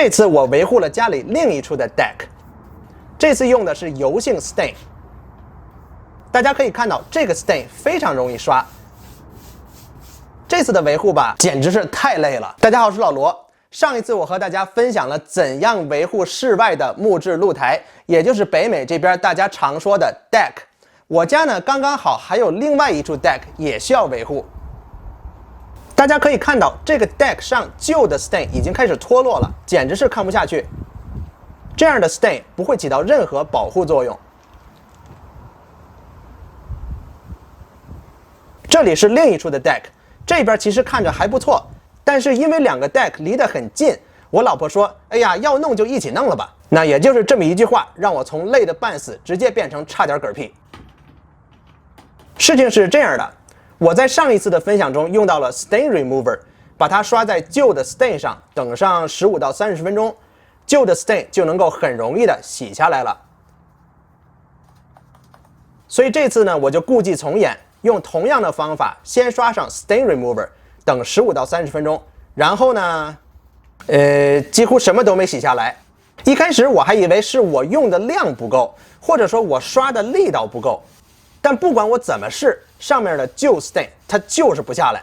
这次我维护了家里另一处的 deck， 这次用的是油性 stain。大家可以看到，这个 stain 非常容易刷。这次的维护吧，简直是太累了。大家好，我是老罗。上一次我和大家分享了怎样维护室外的木质露台，也就是北美这边大家常说的 deck。我家呢刚刚好还有另外一处 deck 也需要维护。大家可以看到，这个 deck 上旧的 stain 已经开始脱落了，简直是看不下去。这样的 stain 不会起到任何保护作用。这里是另一处的 deck， 这边其实看着还不错，但是因为两个 deck 离得很近，我老婆说：“哎呀，要弄就一起弄了吧。”那也就是这么一句话，让我从累得半死，直接变成差点嗝屁。事情是这样的，我在上一次的分享中用到了 stain remover， 把它刷在旧的 stain 上，等上15到30分钟，旧的 stain 就能够很容易的洗下来了。所以这次呢，我就故伎重演。用同样的方法，先刷上 stain remover， 等15到30分钟，然后呢，几乎什么都没洗下来。一开始我还以为是我用的量不够，或者说我刷的力道不够，但不管我怎么试，上面的旧 stain 它就是不下来。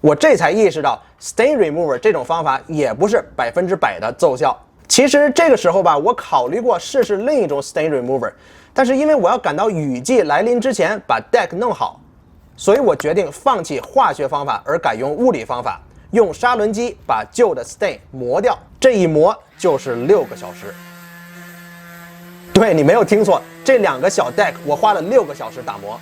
我这才意识到 stain remover 这种方法也不是100%的奏效。其实这个时候吧，我考虑过试试另一种 stain remover。但是因为我要赶到雨季来临之前把 deck 弄好，所以我决定放弃化学方法，而改用物理方法，用砂轮机把旧的 stain 磨掉。这一磨就是6个小时。对，你没有听错，这两个小 deck 我花了6个小时打磨。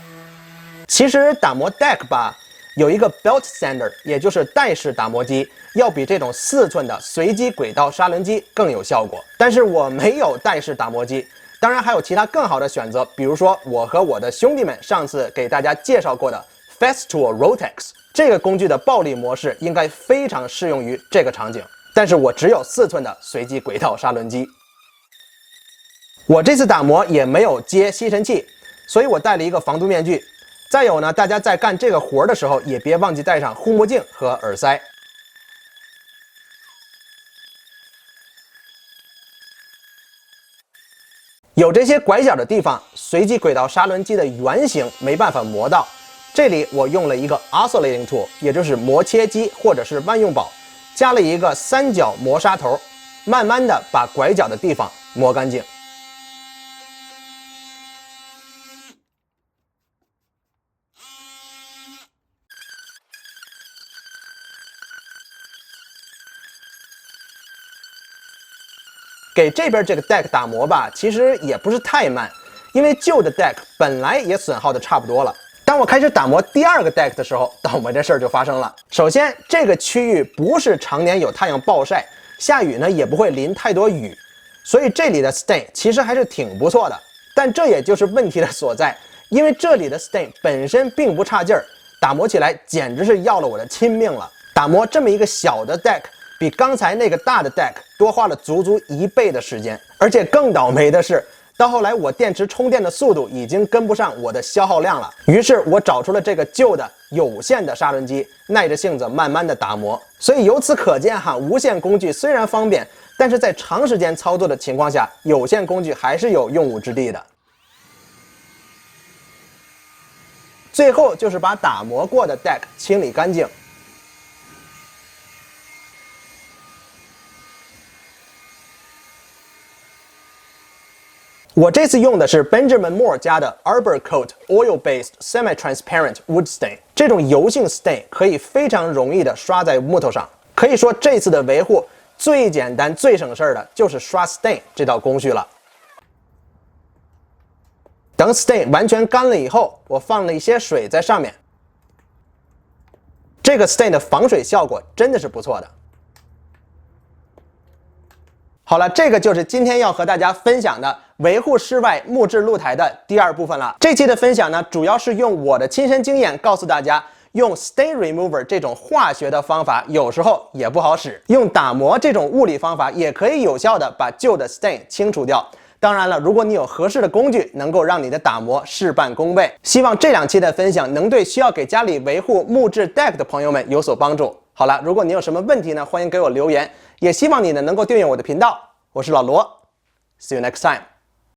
其实打磨 deck 吧，有一个 belt sander， 也就是带式打磨机，要比这种4寸的随机轨道砂轮机更有效果。但是我没有带式打磨机。当然还有其他更好的选择，比如说我和我的兄弟们上次给大家介绍过的 Festool Rotex， 这个工具的暴力模式应该非常适用于这个场景。但是我只有4寸的随机轨道砂轮机。我这次打磨也没有接吸尘器，所以我戴了一个防毒面具。再有呢，大家在干这个活的时候也别忘记带上护目镜和耳塞。有这些拐角的地方，随机轨道砂轮机的圆形没办法磨到。这里我用了一个 oscillating tool， 也就是磨切机或者是万用宝，加了一个3角磨砂头，慢慢的把拐角的地方磨干净。给这边这个 deck 打磨吧，其实也不是太慢，因为旧的 deck 本来也损耗的差不多了。当我开始打磨第2个 deck 的时候，倒霉的事儿就发生了。首先，这个区域不是常年有太阳暴晒，下雨呢也不会淋太多雨，所以这里的 stain 其实还是挺不错的。但这也就是问题的所在，因为这里的 stain 本身并不差劲儿，打磨起来简直是要了我的亲命了。打磨这么一个小的 deck，比刚才那个大的 deck 多花了足足1倍的时间，而且更倒霉的是，到后来我电池充电的速度已经跟不上我的消耗量了。于是我找出了这个旧的有线的砂轮机，耐着性子慢慢的打磨。所以由此可见哈，无线工具虽然方便，但是在长时间操作的情况下，有线工具还是有用武之地的。最后就是把打磨过的 deck 清理干净。我这次用的是 Benjamin Moore 家的 Arbor Coat Oil-Based Semi-Transparent Wood Stain， 这种油性 stain 可以非常容易的刷在木头上。可以说这次的维护最简单、最省事儿的就是刷 stain 这道工序了。等 stain 完全干了以后，我放了一些水在上面。这个 stain 的防水效果真的是不错的。好了，这个就是今天要和大家分享的维护室外木质露台的第2部分了。这期的分享呢，主要是用我的亲身经验告诉大家，用 stain remover 这种化学的方法有时候也不好使，用打磨这种物理方法也可以有效的把旧的 stain 清除掉。当然了，如果你有合适的工具，能够让你的打磨事半功倍。希望这2期的分享能对需要给家里维护木质 deck 的朋友们有所帮助。好了，如果你有什么问题呢，欢迎给我留言，也希望你呢能够订阅我的频道。我是老罗，See you next time。